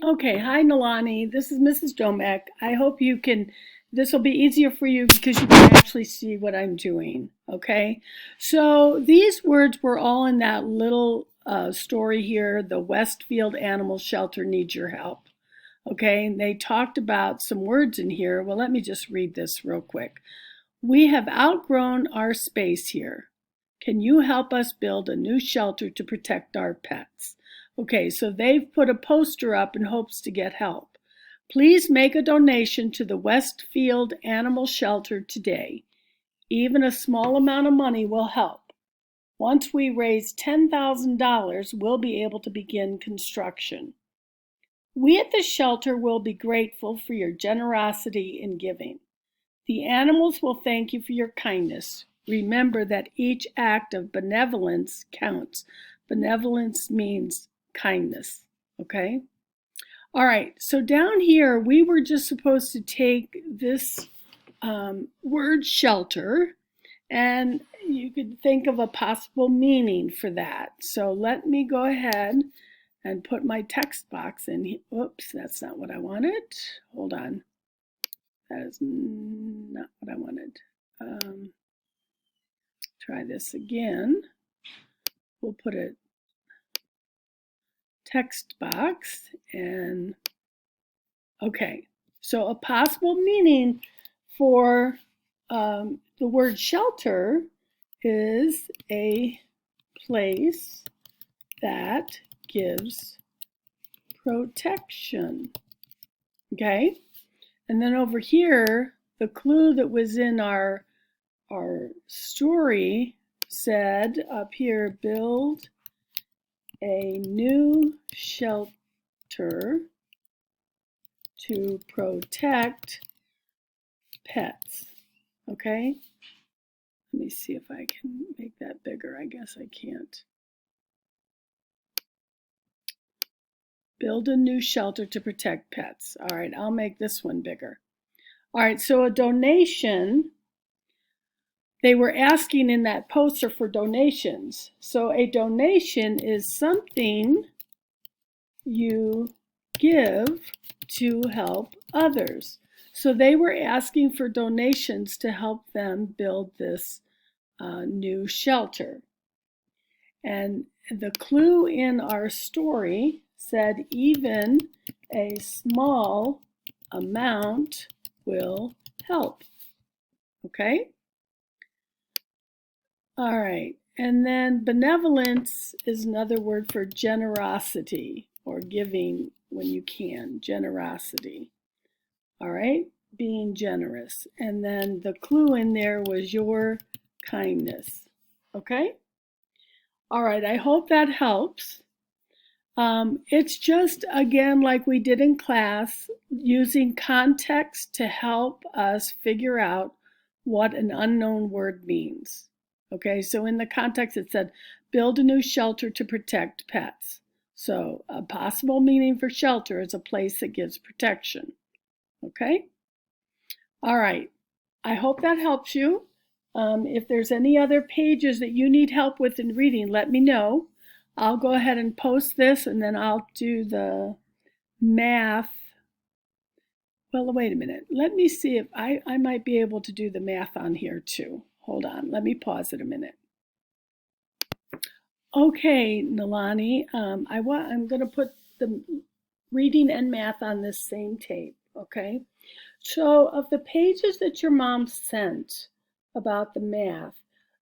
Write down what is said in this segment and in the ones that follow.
Okay, hi Nalany. This is Mrs. Domek. I hope this will be easier for you because you can actually see what I'm doing. Okay, so these words were all in that little story here. The Westfield Animal Shelter needs your help. Okay, and they talked about some words in here. Well, let me just read this real quick. We have outgrown our space here. Can you help us build a new shelter to protect our pets? Okay, so they've put a poster up in hopes to get help. Please make a donation to the Westfield Animal Shelter today. Even a small amount of money will help. Once we raise $10,000, we'll be able to begin construction. We at the shelter will be grateful for your generosity in giving. The animals will thank you for your kindness. Remember that each act of benevolence counts. Benevolence means kindness, okay? All right, so down here, we were just supposed to take this word shelter, and you could think of a possible meaning for that. So let me go ahead and put my text box in. Oops, that's not what I wanted. Hold on. That is not what I wanted. Try this again. We'll put a text box and okay. So a possible meaning for the word shelter is a place that gives protection. Okay? And then over here, the clue that was in our story said up here, build a new shelter to protect pets. Okay? Let me see if I can make that bigger. I guess I can't. Build a new shelter to protect pets. All right, I'll make this one bigger. All right, so a donation, they were asking in that poster for donations. So a donation is something you give to help others. So they were asking for donations to help them build this new shelter. And the clue in our story said even a small amount will help. Okay? All right. And then benevolence is another word for generosity or giving when you can. Generosity. All right? Being generous. And then the clue in there was your kindness. Okay? All right. I hope that helps. It's just, again, like we did in class, using context to help us figure out what an unknown word means. Okay, so in the context it said, build a new shelter to protect pets. So a possible meaning for shelter is a place that gives protection. Okay? All right. I hope that helps you. If there's any other pages that you need help with in reading, let me know. I'll go ahead and post this and then I'll do the math. Well, wait a minute. Let me see if I might be able to do the math on here too. Hold on. Let me pause it a minute. Okay, Nalany, I'm going to put the reading and math on this same tape, okay? So, of the pages that your mom sent about the math,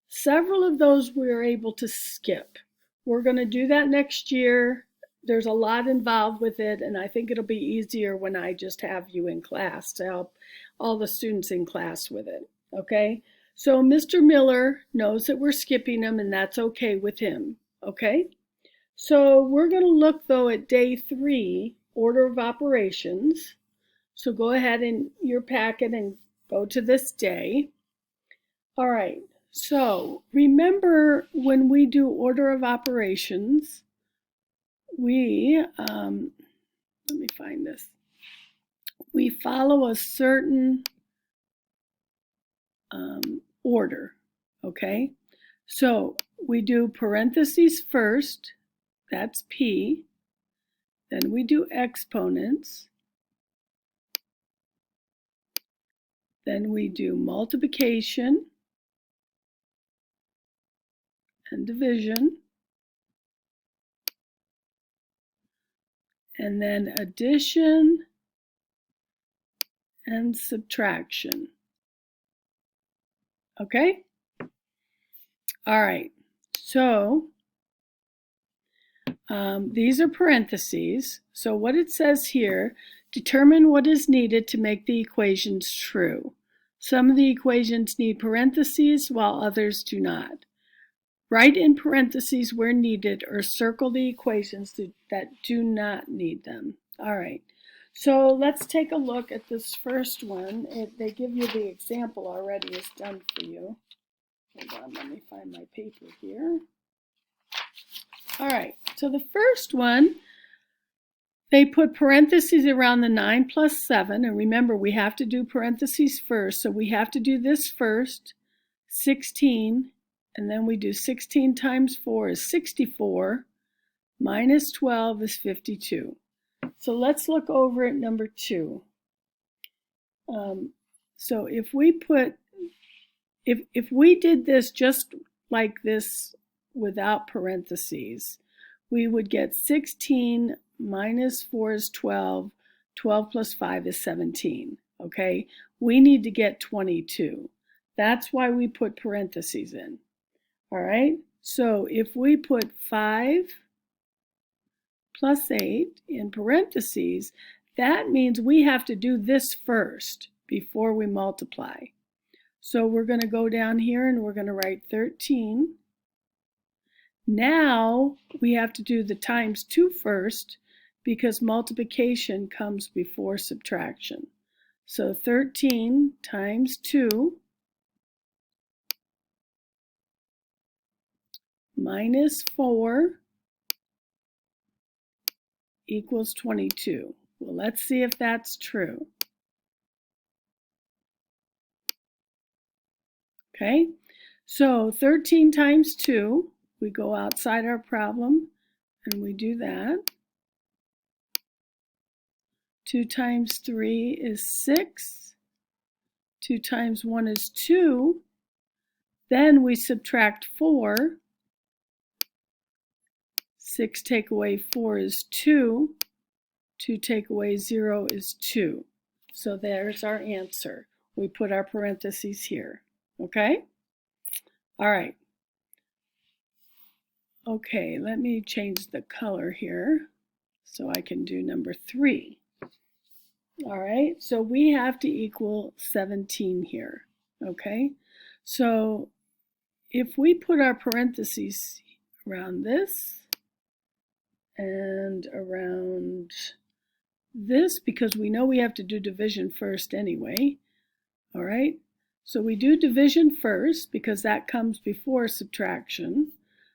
several of those we were able to skip. We're going to do that next year. There's a lot involved with it, and I think it'll be easier when I just have you in class to help all the students in class with it, okay? So Mr. Miller knows that we're skipping them, and that's okay with him, okay? So we're going to look, though, at day 3, order of operations. So go ahead in your packet and go to this day. All right, so remember when we do order of operations, let me find this. We follow a certain order, okay? So we do parentheses first, that's P. Then we do exponents. Then we do multiplication and division. And then addition and subtraction. Okay? All right. So these are parentheses. So what it says here, determine what is needed to make the equations true. Some of the equations need parentheses while others do not. Write in parentheses where needed or circle the equations that do not need them. All right. So let's take a look at this first one. They give you the example already. It's done for you. Hold on, let me find my paper here. All right, so the first one, they put parentheses around the 9 plus 7. And remember, we have to do parentheses first. So we have to do this first, 16. And then we do 16 times 4 is 64. Minus 12 is 52. So let's look over at number 2. So if we did this just like this without parentheses, we would get 16 minus 4 is 12. 12 plus 5 is 17. Okay? We need to get 22. That's why we put parentheses in. All right? So if we put 5 plus 8 in parentheses, that means we have to do this first before we multiply. So we're going to go down here and we're going to write 13. Now we have to do the times 2 first because multiplication comes before subtraction. So 13 times 2 minus 4 equals 22. Well, let's see if that's true. Okay, so 13 times 2, we go outside our problem and we do that. 2 times 3 is 6. 2 times 1 is 2. Then we subtract 4. 6 take away 4 is 2. 2 take away 0 is 2. So there's our answer. We put our parentheses here. Okay? All right. Okay, let me change the color here so I can do number 3. All right, so we have to equal 17 here. Okay, so if we put our parentheses around this and around this, because we know we have to do division first anyway. All right, so we do division first because that comes before subtraction.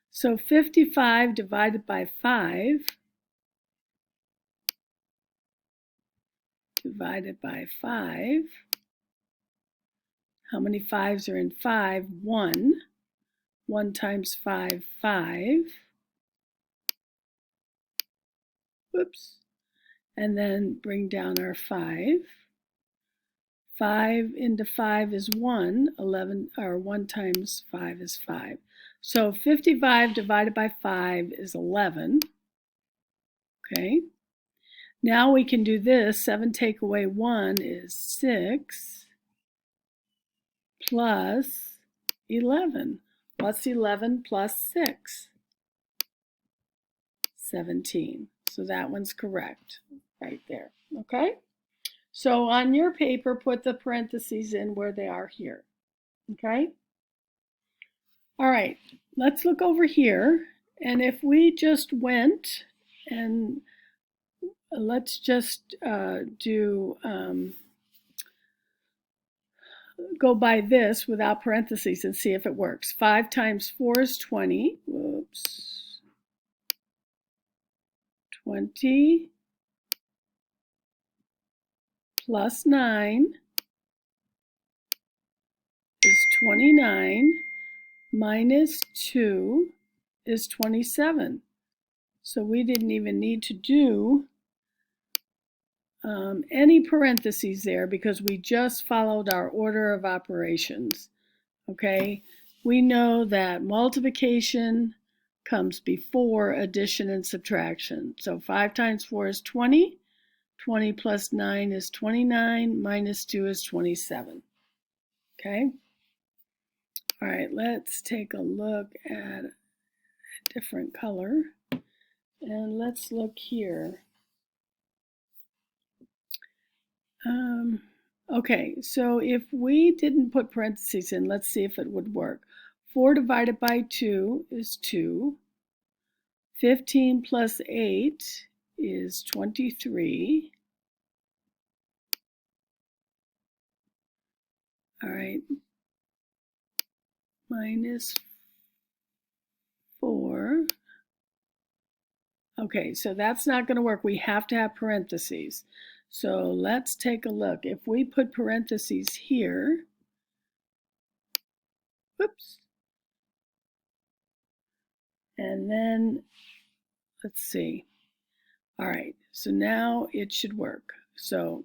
So 55 divided by 5 divided by 5. How many 5s are in 5? 1. 1 times 5, 5. Whoops. And then bring down our 5. 5 into 5 is 1. 11, or 1 times 5 is 5. So 55 divided by 5 is 11. Okay. Now we can do this. 7 take away 1 is 6 plus 11. What's 11 plus 6? 17. So that one's correct right there. Okay? So on your paper, put the parentheses in where they are here. Okay? All right. Let's look over here. And if we just went and let's just go by this without parentheses and see if it works. 5 times 4 is 20. Whoops. 20 plus 9 is 29. Minus 2 is 27. So we didn't even need to do any parentheses there because we just followed our order of operations. Okay, we know that multiplication comes before addition and subtraction. So 5 times 4 is 20. 20 plus 9 is 29. Minus 2 is 27. Okay. All right, let's take a look at a different color. And let's look here. Okay, so if we didn't put parentheses in, let's see if it would work. 4 divided by 2 is 2. 15 plus 8 is 23. All right, minus 4. Okay, so that's not going to work. We have to have parentheses. So let's take a look. If we put parentheses here, whoops, and then let's see. All right, so now it should work. So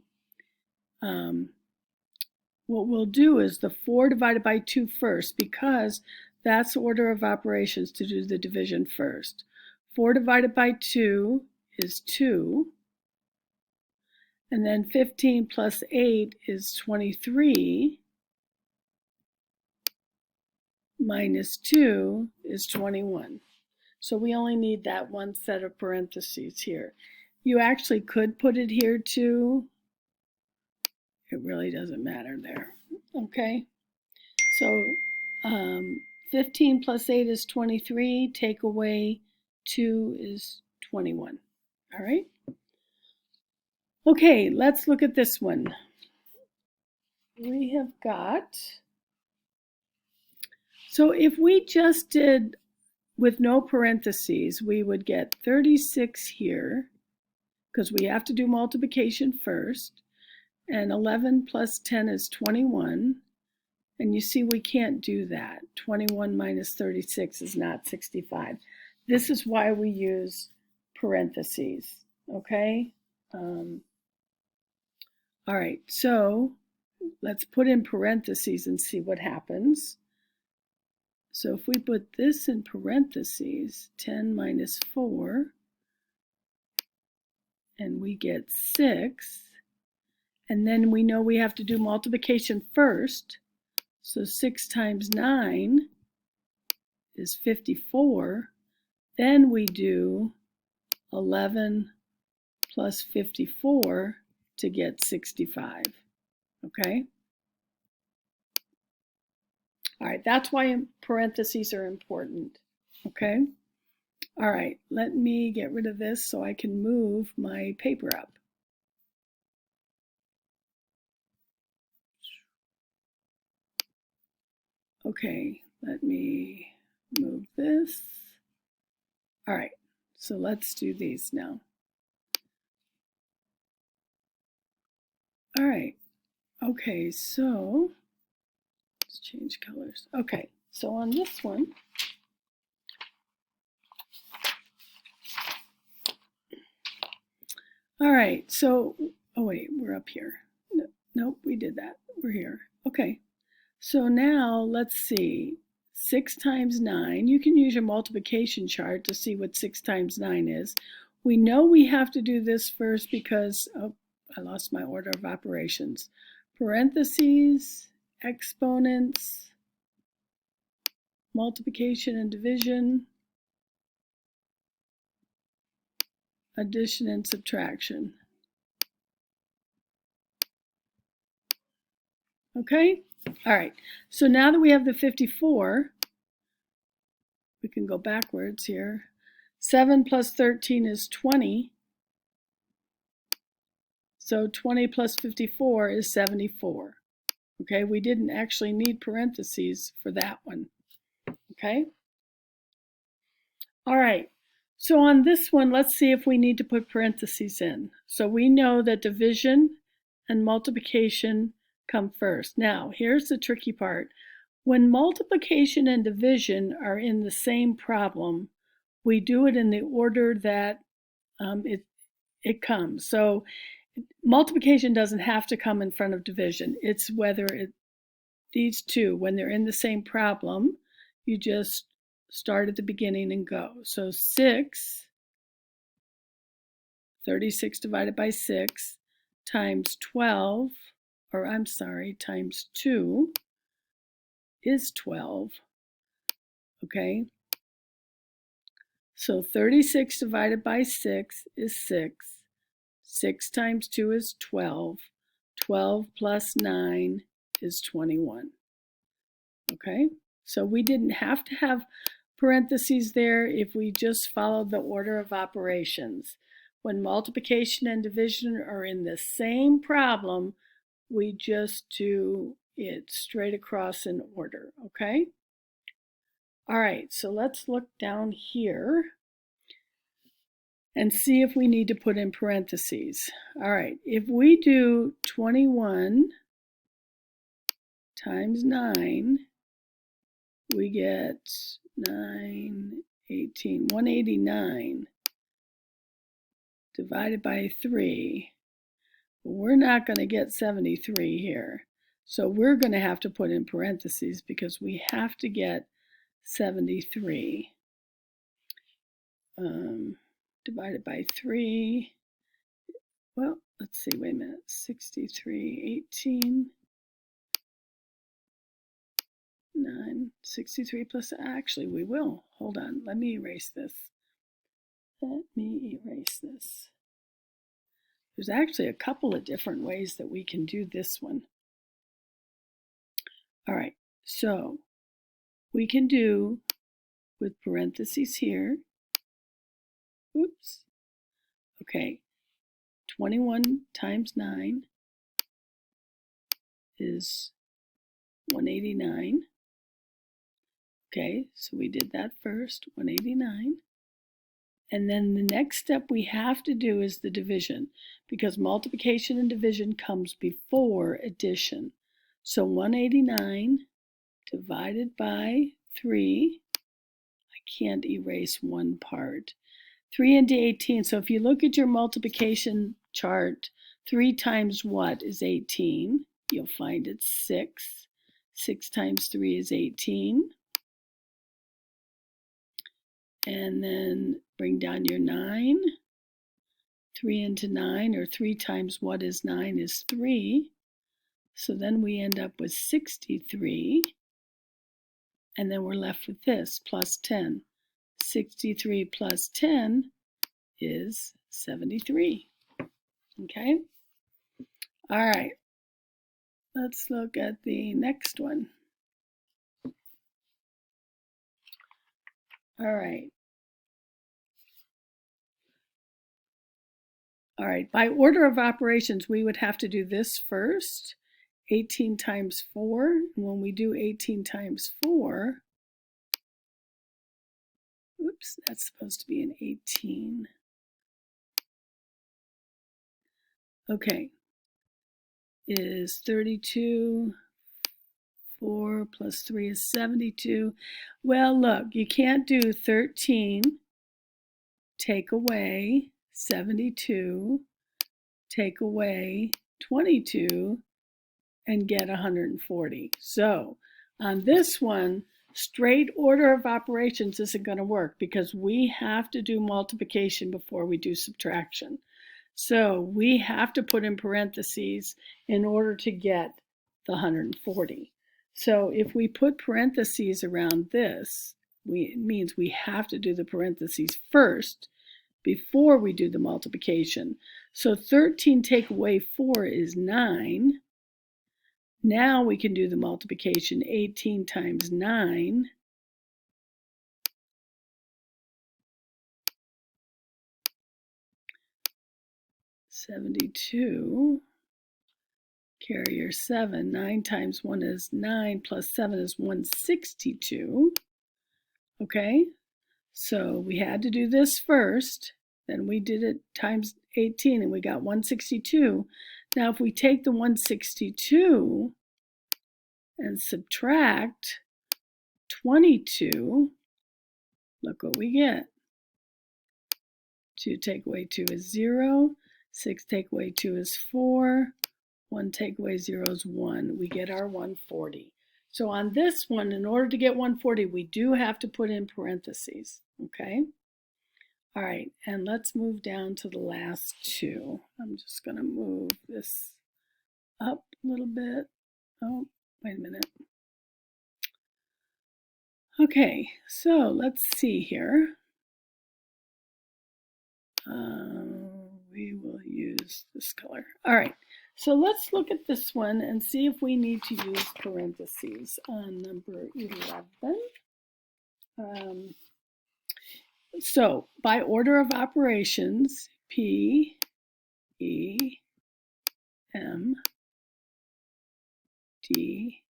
what we'll do is the 4 divided by 2 first because that's the order of operations to do the division first. 4 divided by 2 is 2. And then 15 plus 8 is 23. Minus 2 is 21. So we only need that one set of parentheses here. You actually could put it here too. It really doesn't matter there. Okay. So 15 plus 8 is 23. Take away 2 is 21. All right. Okay, let's look at this one. We have got, so if we just did with no parentheses, we would get 36 here because we have to do multiplication first. And 11 plus 10 is 21. And you see we can't do that. 21 minus 36 is not 65. This is why we use parentheses, okay? All right, so let's put in parentheses and see what happens. So if we put this in parentheses, 10 minus 4, and we get 6, and then we know we have to do multiplication first. So 6 times 9 is 54. Then we do 11 plus 54 to get 65. Okay? All right, that's why parentheses are important. Okay? All right, let me get rid of this so I can move my paper up. Okay, let me move this. All right, so let's do these now. All right, okay, so let's change colors. Okay, so on this one, all right, so, oh wait, we're up here. Nope, we did that. We're here. Okay, so now let's see. 6 times 9, you can use your multiplication chart to see what 6 times 9 is. We know we have to do this first because, oh, I lost my order of operations. Parentheses, exponents, multiplication and division, addition and subtraction. Okay? All right. So now that we have the 54, we can go backwards here. 7 plus 13 is 20. So 20 plus 54 is 74. Okay, we didn't actually need parentheses for that one. Okay? All right. So on this one, let's see if we need to put parentheses in. So we know that division and multiplication come first. Now, here's the tricky part. When multiplication and division are in the same problem, we do it in the order that it comes. So multiplication doesn't have to come in front of division. It's whether these two, when they're in the same problem, you just start at the beginning and go. So 36 divided by 6 times 12, or I'm sorry, times 2 is 12. Okay? So 36 divided by 6 is 6. 6 times 2 is 12. 12 plus 9 is 21. Okay? So we didn't have to have parentheses there if we just followed the order of operations. When multiplication and division are in the same problem, we just do it straight across in order, okay? All right, so let's look down here and see if we need to put in parentheses. All right, if we do 21 times 9, we get 9, 18, 189 divided by 3. We're not going to get 73 here. So we're going to have to put in parentheses because we have to get 73 divided by 3. Well, let's see, wait a minute. 63, 18, 9, 63 plus, actually we will. Hold on, let me erase this. Let me erase this. There's actually a couple of different ways that we can do this one. All right, so we can do with parentheses here. Oops. Okay, 21 times 9 is 189. Okay, so we did that first, 189. And then the next step we have to do is the division, because multiplication and division comes before addition. So 189 divided by 3, I can't erase one part. 3 into 18, so if you look at your multiplication chart, 3 times what is 18? You'll find it's 6. 6 times 3 is 18. And then bring down your 9. 3 into 9, or 3 times what is 9 is 3. So then we end up with 63. And then we're left with this, plus 10. 63 plus 10 is 73. Okay? All right. Let's look at the next one. All right. All right, by order of operations, we would have to do this first. 18 times 4. And when we do 18 times 4, oops, that's supposed to be an 18. Okay, is 32. 4 plus 3 is 72. Well, look, you can't do 13, take away 72, take away 22, and get 140. So on this one, straight order of operations isn't going to work because we have to do multiplication before we do subtraction. So we have to put in parentheses in order to get the 140. So if we put parentheses around this, it means we have to do the parentheses first before we do the multiplication. So 13 take away 4 is 9. Now we can do the multiplication. 18 times 9 72. Carrier 7. 9 times 1 is 9, plus 7 is 162. Okay, so we had to do this first. Then we did it times 18 and we got 162. Now if we take the 162 and subtract 22, look what we get. 2 take away 2 is 0. 6 take away 2 is 4. 1 take away 0 is 1. We get our 140. So on this one, in order to get 140, we do have to put in parentheses, okay? All right, and let's move down to the last two. I'm just going to move this up a little bit. Oh, wait a minute. Okay, so let's see here. We will use this color. All right, so let's look at this one and see if we need to use parentheses on number 11. So by order of operations, P, E, M, D,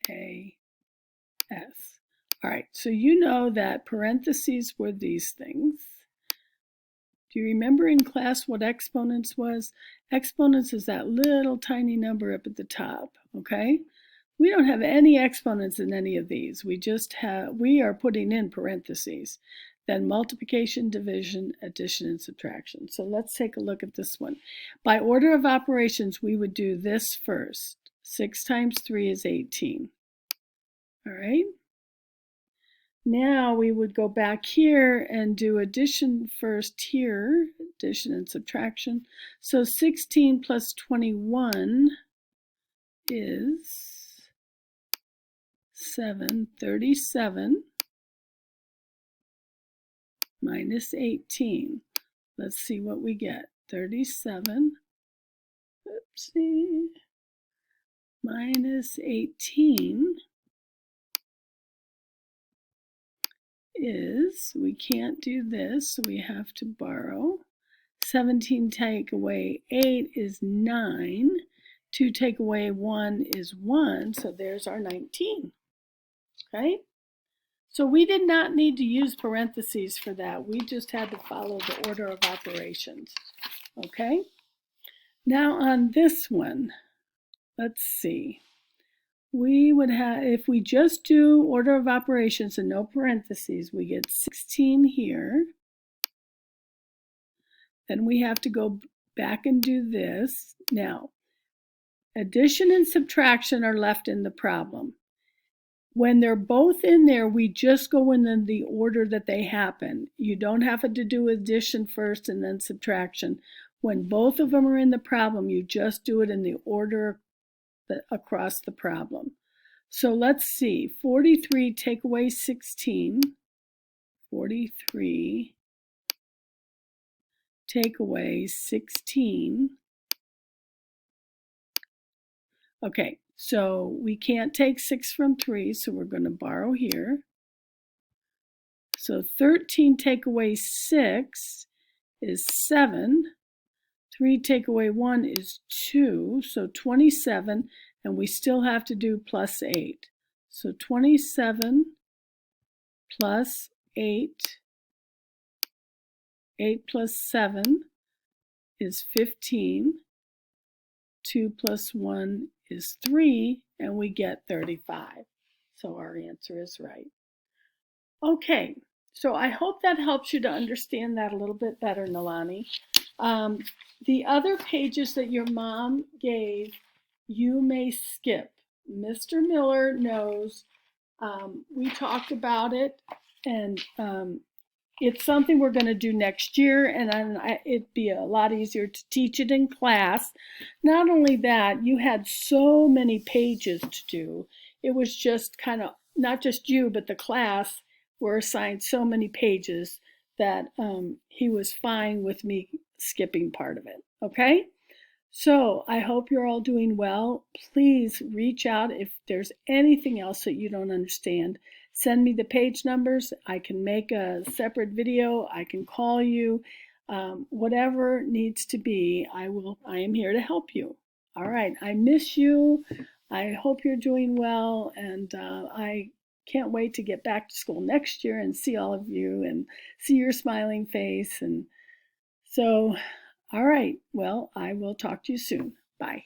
A, S. All right, so you know that parentheses were these things. Do you remember in class what exponents was? Exponents is that little tiny number up at the top, okay? We don't have any exponents in any of these. We are putting in parentheses. Then multiplication, division, addition, and subtraction. So let's take a look at this one. By order of operations, we would do this first. 6 times 3 is 18. All right? Now we would go back here and do addition first here, addition and subtraction. So 16 plus 21 is 37 minus 18. Let's see what we get. 37, oopsie, minus 18 is, we can't do this, so we have to borrow. 17 take away 8 is 9. 2 take away 1 is 1, so there's our 19. Okay? So we did not need to use parentheses for that. We just had to follow the order of operations. Okay? Now on this one, let's see. We would have, if we just do order of operations and no parentheses, we get 16 here. Then we have to go back and do this. Now, addition and subtraction are left in the problem. When they're both in there, we just go in the order that they happen. You don't have to do addition first and then subtraction. When both of them are in the problem, you just do it in the order across the problem. So let's see, 43 take away 16, 43 take away 16. Okay, so we can't take 6 from 3, so we're going to borrow here. So 13 take away 6 is 7. 3 take away 1 is 2, so 27, and we still have to do plus 8. So 27 plus 8, 8 plus 7 is 15. 2 plus 1 is 3, and we get 35. So our answer is right. Okay, so I hope that helps you to understand that a little bit better, Nalany. The other pages that your mom gave, you may skip. Mr. Miller knows. We talked about it, and it's something we're going to do next year, and it'd be a lot easier to teach it in class. Not only that, you had so many pages to do. It was just kind of, not just you, but the class were assigned so many pages that he was fine with me skipping part of it, okay? So I hope you're all doing well. Please reach out if there's anything else that you don't understand. Send me the page numbers. I can make a separate video. I can call you. Whatever needs to be, I am here to help you. All right, I miss you. I hope you're doing well, and I can't wait to get back to school next year and see all of you and see your smiling face. And so, all right, well, I will talk to you soon. Bye.